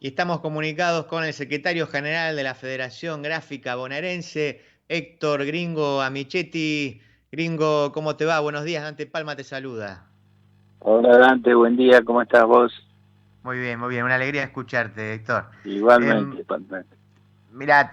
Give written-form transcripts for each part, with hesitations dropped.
Y estamos comunicados con el secretario general de la Federación Gráfica Bonaerense, Héctor Gringo Amichetti. Gringo, ¿cómo te va? Buenos días, Dante Palma te saluda. Hola Dante, buen día, ¿cómo estás vos? Muy bien, una alegría escucharte, Héctor. Igualmente, Palmer. Mira,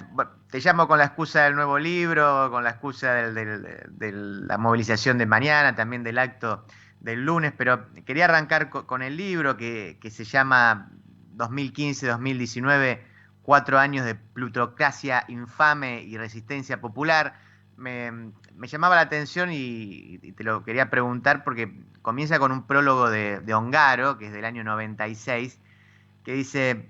te llamo con la excusa del nuevo libro, con la excusa de la movilización de mañana, también del acto del lunes, pero quería arrancar con el libro que se llama 2015-2019, 4 años de plutocracia infame y resistencia popular. Me llamaba la atención y te lo quería preguntar porque comienza con un prólogo de Ongaro, que es del año 96, que dice,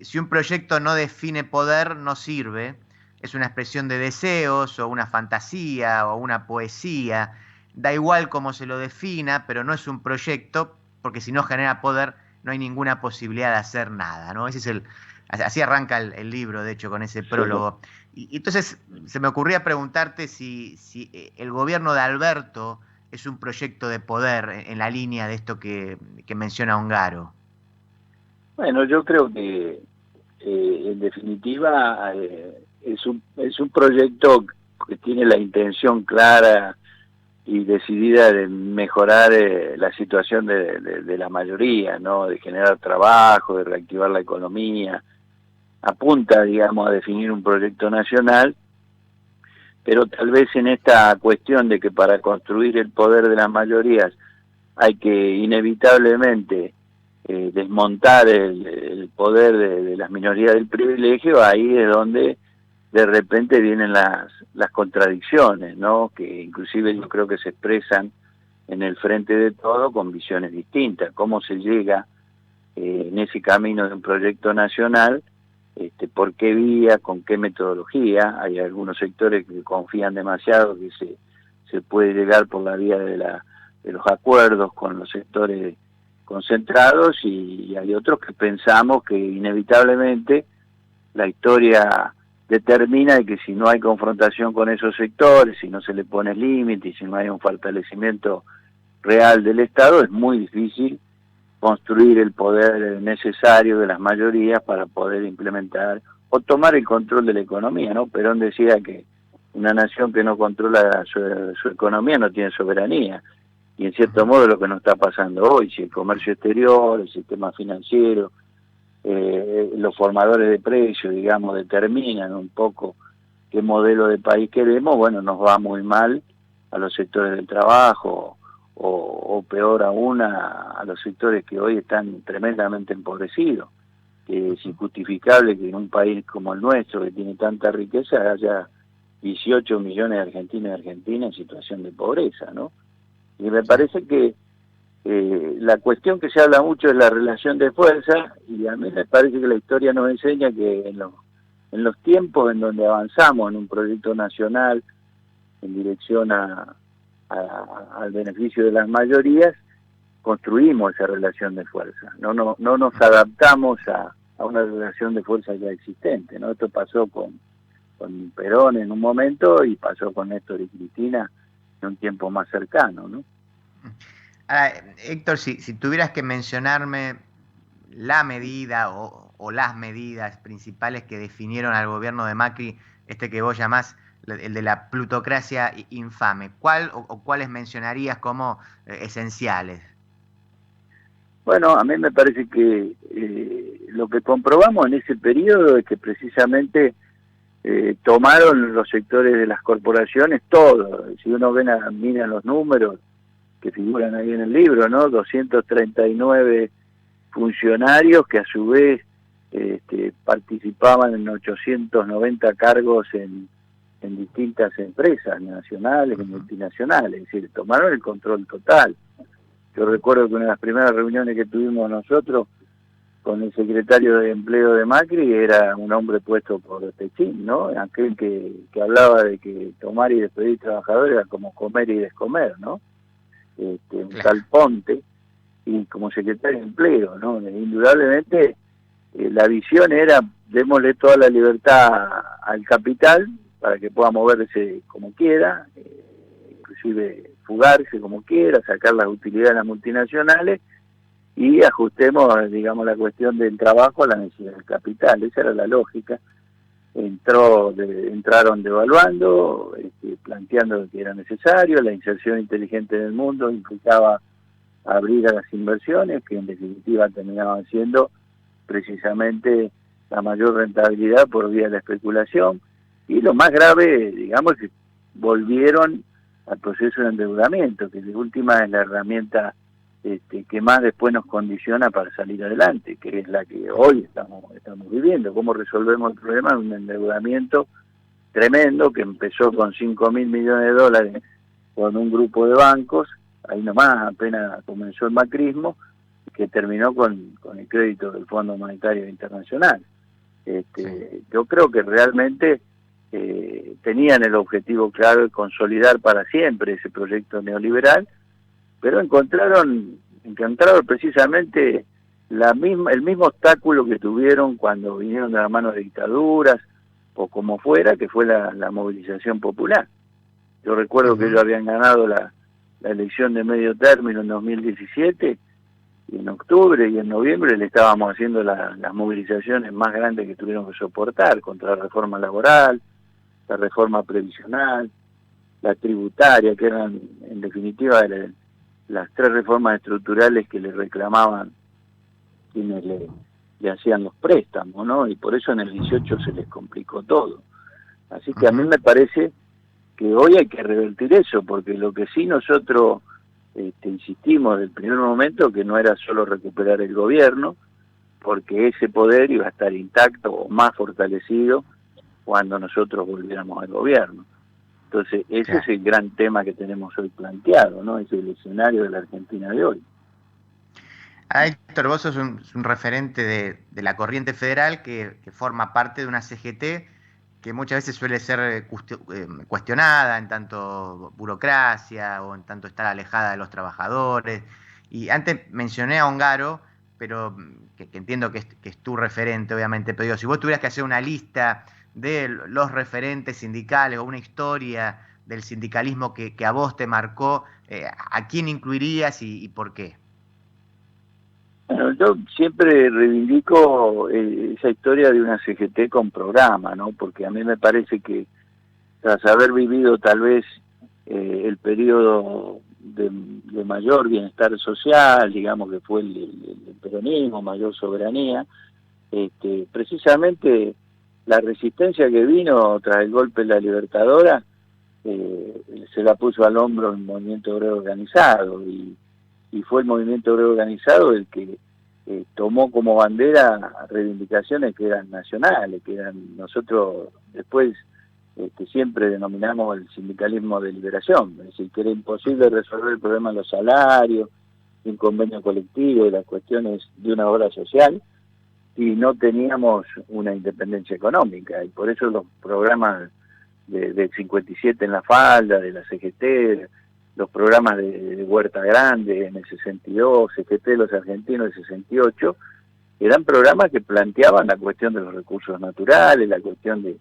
si un proyecto no define poder, no sirve, es una expresión de deseos o una fantasía o una poesía, da igual cómo se lo defina, pero no es un proyecto, porque si no genera poder, no hay ninguna posibilidad de hacer nada, ¿no? Así arranca el libro, de hecho, con ese Sí. prólogo. Y entonces se me ocurría preguntarte si el gobierno de Alberto es un proyecto de poder en la línea de esto que menciona Ongaro. Bueno, yo creo que en definitiva es un proyecto que tiene la intención clara y decidida de mejorar la situación de la mayoría, ¿no? De generar trabajo, de reactivar la economía. Apunta, digamos, a definir un proyecto nacional, pero tal vez en esta cuestión de que para construir el poder de las mayorías hay que inevitablemente desmontar el poder de las minorías del privilegio, ahí es donde de repente vienen las contradicciones, ¿no? Que inclusive yo creo que se expresan en el frente de todo con visiones distintas. ¿Cómo se llega en ese camino de un proyecto nacional? ¿Por qué vía? ¿Con qué metodología? Hay algunos sectores que confían demasiado que se puede llegar por la vía de los acuerdos con los sectores concentrados y hay otros que pensamos que inevitablemente la historia determina de que si no hay confrontación con esos sectores, si no se le pone límite y si no hay un fortalecimiento real del Estado, es muy difícil construir el poder necesario de las mayorías para poder implementar o tomar el control de la economía, ¿no? Perón decía que una nación que no controla su economía no tiene soberanía, y en cierto Ujú. modo es lo que nos está pasando hoy, si el comercio exterior, el sistema financiero, los formadores de precios, digamos, determinan un poco qué modelo de país queremos, bueno, nos va muy mal a los sectores del trabajo o peor aún a los sectores que hoy están tremendamente empobrecidos. Es injustificable que en un país como el nuestro, que tiene tanta riqueza, haya 18 millones de argentinos y argentinas en situación de pobreza, ¿no? Y me Sí. parece que la cuestión que se habla mucho es la relación de fuerza, y a mí me parece que la historia nos enseña que en los tiempos en donde avanzamos en un proyecto nacional en dirección al beneficio de las mayorías, construimos esa relación de fuerza, no nos adaptamos a una relación de fuerza ya existente, ¿no? Esto pasó con Perón en un momento y pasó con Néstor y Cristina en un tiempo más cercano, ¿no? Ahora, Héctor, si tuvieras que mencionarme la medida o las medidas principales que definieron al gobierno de Macri, este que vos llamás el de la plutocracia infame, ¿cuál o cuáles mencionarías como esenciales? Bueno, a mí me parece que lo que comprobamos en ese periodo es que precisamente tomaron los sectores de las corporaciones todo. Si uno mira los números que figuran ahí en el libro, ¿no? 239 funcionarios que a su vez participaban en 890 cargos en distintas empresas nacionales y Ujú. multinacionales, es decir, tomaron el control total. Yo recuerdo que una de las primeras reuniones que tuvimos nosotros con el secretario de Empleo de Macri era un hombre puesto por Techín, ¿no? Aquel que hablaba de que tomar y despedir trabajadores era como comer y descomer, ¿no? Un tal Claro. Ponte, y como secretario de Empleo, ¿no? Indudablemente la visión era démosle toda la libertad al capital para que pueda moverse como quiera, inclusive fugarse como quiera, sacar las utilidades de las multinacionales, y ajustemos, digamos, la cuestión del trabajo a la necesidad del capital. Esa era la lógica. Entraron devaluando, planteando que era necesario, la inserción inteligente en el mundo implicaba abrir a las inversiones, que en definitiva terminaban siendo precisamente la mayor rentabilidad por vía de la especulación, y lo más grave, digamos, es que volvieron al proceso de endeudamiento, que de última es la herramienta que más después nos condiciona para salir adelante, que es la que hoy estamos viviendo. ¿Cómo resolvemos el problema de un endeudamiento tremendo que empezó con 5.000 millones de dólares con un grupo de bancos, ahí nomás apenas comenzó el macrismo, que terminó con el crédito del Fondo Monetario Internacional? Sí. Yo creo que realmente tenían el objetivo claro de consolidar para siempre ese proyecto neoliberal, pero encontraron precisamente el mismo obstáculo que tuvieron cuando vinieron de la mano de dictaduras o como fuera, que fue la movilización popular. Yo recuerdo que ellos habían ganado la elección de medio término en 2017, y en octubre y en noviembre le estábamos haciendo las movilizaciones más grandes que tuvieron que soportar contra la reforma laboral, la reforma previsional, la tributaria, que eran en definitiva las tres reformas estructurales que le reclamaban quienes le hacían los préstamos, ¿no? Y por eso en el 18 se les complicó todo. Así que a mí me parece que hoy hay que revertir eso, porque lo que sí nosotros insistimos desde el primer momento, que no era solo recuperar el gobierno, porque ese poder iba a estar intacto o más fortalecido cuando nosotros volviéramos al gobierno. Entonces, ese es el gran tema que tenemos hoy planteado, ¿no? Es el escenario de la Argentina de hoy. Héctor, vos sos un referente de la corriente federal que forma parte de una CGT que muchas veces suele ser cuestionada en tanto burocracia o en tanto estar alejada de los trabajadores. Y antes mencioné a Ongaro, pero que entiendo que es tu referente, obviamente, pero digo, si vos tuvieras que hacer una lista de los referentes sindicales o una historia del sindicalismo que a vos te marcó, ¿a quién incluirías y por qué? Bueno, yo siempre reivindico esa historia de una CGT con programa, ¿no? Porque a mí me parece que tras haber vivido tal vez el periodo de mayor bienestar social, digamos que fue el peronismo, mayor soberanía, precisamente la resistencia que vino tras el golpe de la Libertadora se la puso al hombro el movimiento obrero organizado, y fue el movimiento obrero organizado el que tomó como bandera reivindicaciones que eran nacionales, que eran, nosotros después siempre denominamos el sindicalismo de liberación, es decir, que era imposible resolver el problema de los salarios, de un convenio colectivo y las cuestiones de una obra social, y no teníamos una independencia económica, y por eso los programas del 57 en la falda, de la CGT, los programas de Huerta Grande en el 62, CGT de los argentinos del 68, eran programas que planteaban la cuestión de los recursos naturales, la cuestión del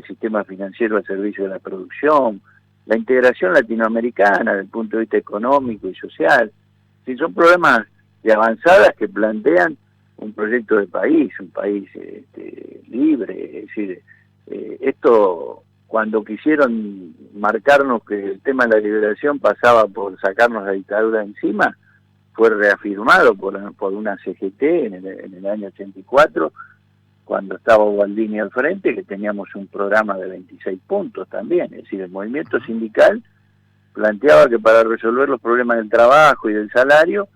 sistema financiero al servicio de la producción, la integración latinoamericana desde el punto de vista económico y social. Sí, son programas de avanzadas que plantean un proyecto de país, un país libre. Es decir, esto, cuando quisieron marcarnos que el tema de la liberación pasaba por sacarnos la dictadura encima, fue reafirmado por una CGT en el año 84, cuando estaba Ubaldini al frente, que teníamos un programa de 26 puntos también. Es decir, el movimiento sindical planteaba que para resolver los problemas del trabajo y del salario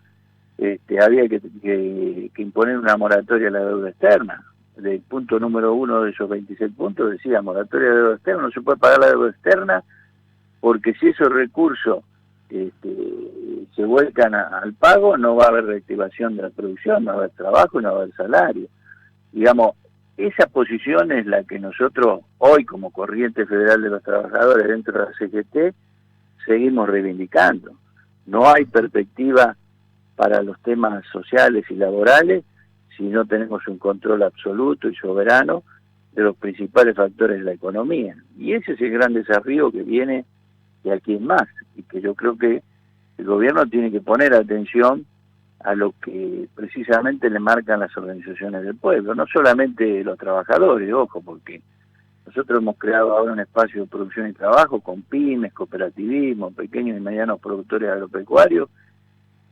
había que imponer una moratoria a la deuda externa. El punto número 1 de esos 26 puntos decía: moratoria de deuda externa, no se puede pagar la deuda externa, porque si esos recursos se vuelcan al pago, no va a haber reactivación de la producción, no va a haber trabajo y no va a haber salario. Digamos, esa posición es la que nosotros hoy, como Corriente Federal de los Trabajadores dentro de la CGT, seguimos reivindicando. No hay perspectiva para los temas sociales y laborales si no tenemos un control absoluto y soberano de los principales factores de la economía. Y ese es el gran desafío que viene de aquí en más, y que yo creo que el gobierno tiene que poner atención a lo que precisamente le marcan las organizaciones del pueblo, no solamente los trabajadores, ojo, porque nosotros hemos creado ahora un espacio de producción y trabajo con pymes, cooperativismo, pequeños y medianos productores agropecuarios,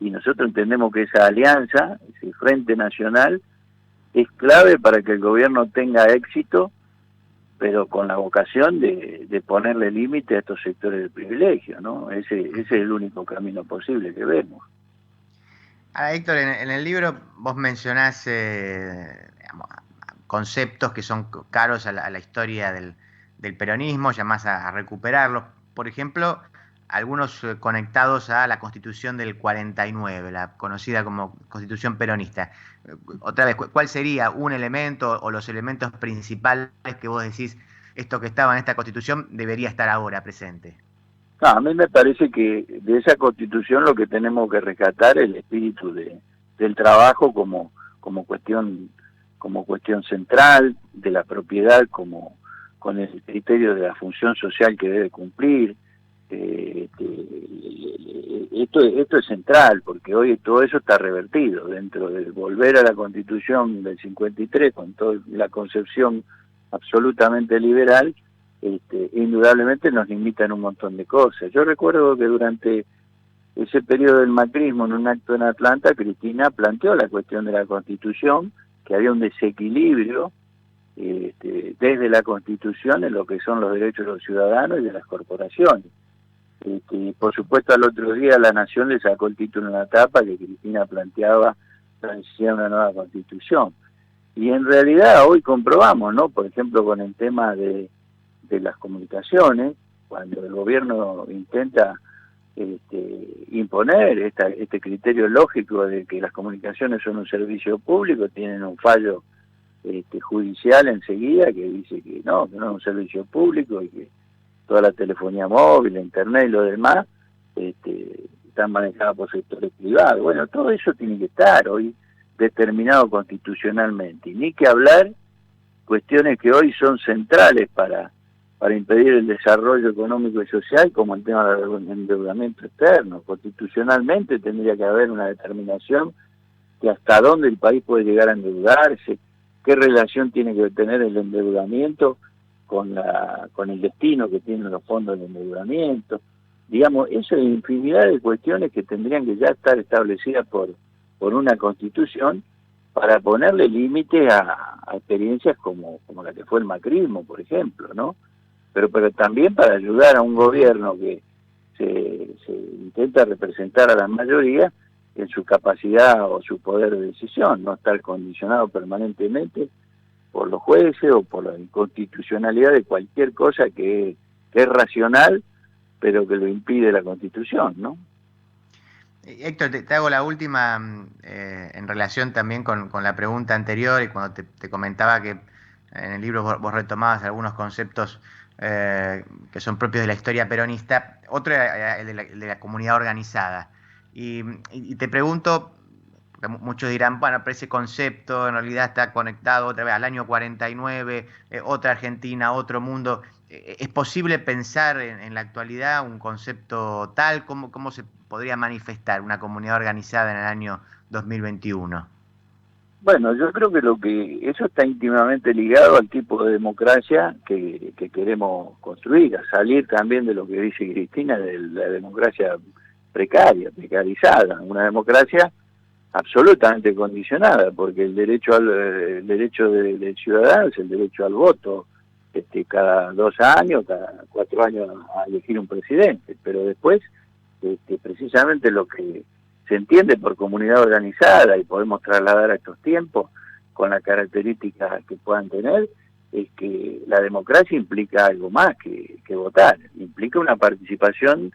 y nosotros entendemos que esa alianza, ese Frente Nacional, es clave para que el gobierno tenga éxito, pero con la vocación de ponerle límite a estos sectores de privilegio, ¿no? Ese es el único camino posible que vemos. Ahora, Héctor, en el libro vos mencionás digamos, conceptos que son caros a la historia del peronismo, llamás a recuperarlos. Por ejemplo, algunos conectados a la Constitución del 49, la conocida como Constitución peronista. Otra vez, ¿cuál sería un elemento o los elementos principales que vos decís, esto que estaba en esta Constitución debería estar ahora presente? No, a mí me parece que de esa Constitución lo que tenemos que rescatar es el espíritu del trabajo como cuestión central, de la propiedad con el criterio de la función social que debe cumplir. Esto es central, porque hoy todo eso está revertido dentro de volver a la Constitución del 53 con toda la concepción absolutamente liberal. Indudablemente nos limitan un montón de cosas. Yo recuerdo que durante ese periodo del macrismo, en un acto en Atlanta, Cristina planteó la cuestión de la Constitución, que había un desequilibrio desde la Constitución en lo que son los derechos de los ciudadanos y de las corporaciones. Por supuesto, al otro día la Nación le sacó el título en la tapa que Cristina planteaba la necesidad de una nueva Constitución. Y en realidad hoy comprobamos, ¿no? Por ejemplo, con el tema de las comunicaciones, cuando el gobierno intenta imponer este criterio lógico de que las comunicaciones son un servicio público, tienen un fallo judicial enseguida que dice que no es un servicio público y que toda la telefonía móvil, la internet y lo demás están manejadas por sectores privados. Bueno, todo eso tiene que estar hoy determinado constitucionalmente, y ni que hablar cuestiones que hoy son centrales para impedir el desarrollo económico y social, como el tema del endeudamiento externo. Constitucionalmente tendría que haber una determinación de hasta dónde el país puede llegar a endeudarse, qué relación tiene que tener el endeudamiento con el destino que tienen los fondos de endeudamiento. Digamos, eso es infinidad de cuestiones que tendrían que ya estar establecidas por una Constitución para ponerle límite a experiencias como la que fue el macrismo, por ejemplo, ¿no? Pero también para ayudar a un gobierno que se intenta representar a la mayoría en su capacidad o su poder de decisión, no estar condicionado permanentemente por los jueces o por la inconstitucionalidad de cualquier cosa que es racional, pero que lo impide la Constitución, ¿no? Héctor, te hago la última en relación también con la pregunta anterior y cuando te comentaba que en el libro vos retomabas algunos conceptos que son propios de la historia peronista, otro era el de la comunidad organizada. Y te pregunto, porque muchos dirán, bueno, pero ese concepto en realidad está conectado otra vez al año 49, otra Argentina, otro mundo. ¿Es posible pensar en la actualidad un concepto tal? ¿Cómo se podría manifestar una comunidad organizada en el año 2021? Bueno, yo creo que eso está íntimamente ligado al tipo de democracia que queremos construir, a salir también de lo que dice Cristina, de la democracia precarizada, una democracia absolutamente condicionada, porque el derecho del ciudadano es el derecho al voto, cada 2 años, cada 4 años a elegir un presidente, pero después, precisamente lo que se entiende por comunidad organizada y podemos trasladar a estos tiempos con las características que puedan tener, es que la democracia implica algo más que votar, implica una participación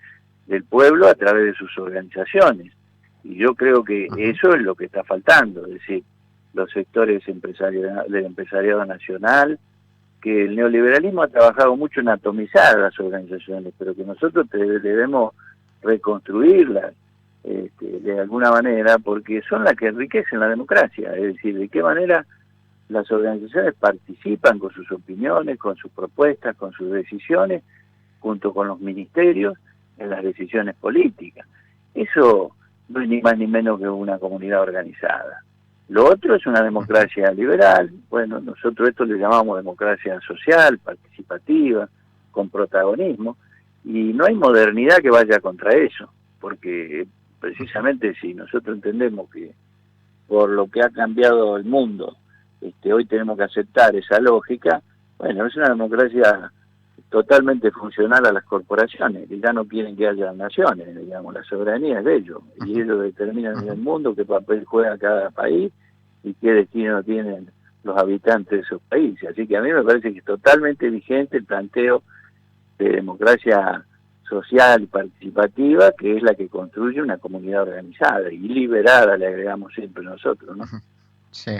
del pueblo a través de sus organizaciones. Y yo creo que eso es lo que está faltando, es decir, los sectores del empresariado nacional, que el neoliberalismo ha trabajado mucho en atomizar las organizaciones, pero que nosotros debemos reconstruirlas de alguna manera, porque son las que enriquecen la democracia, es decir, de qué manera las organizaciones participan con sus opiniones, con sus propuestas, con sus decisiones, junto con los ministerios en las decisiones políticas. Eso no es ni más ni menos que una comunidad organizada. Lo otro es una democracia liberal, bueno, nosotros esto le llamamos democracia social, participativa, con protagonismo, y no hay modernidad que vaya contra eso, porque precisamente si nosotros entendemos que por lo que ha cambiado el mundo, hoy tenemos que aceptar esa lógica, bueno, es una democracia totalmente funcional a las corporaciones, que ya no quieren que haya naciones, digamos, la soberanía es de ellos, y ellos determinan en el mundo qué papel juega cada país y qué destino tienen los habitantes de esos países. Así que a mí me parece que es totalmente vigente el planteo de democracia social y participativa, que es la que construye una comunidad organizada y liberada, le agregamos siempre nosotros, ¿no? Sí.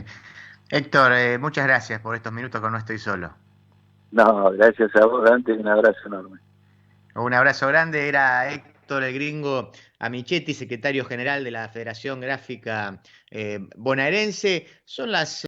Héctor, muchas gracias por estos minutos con No Estoy Solo. No, gracias a vos, Dante, un abrazo enorme. Un abrazo grande, era Héctor el Gringo Amichetti, secretario general de la Federación Gráfica Bonaerense. Son las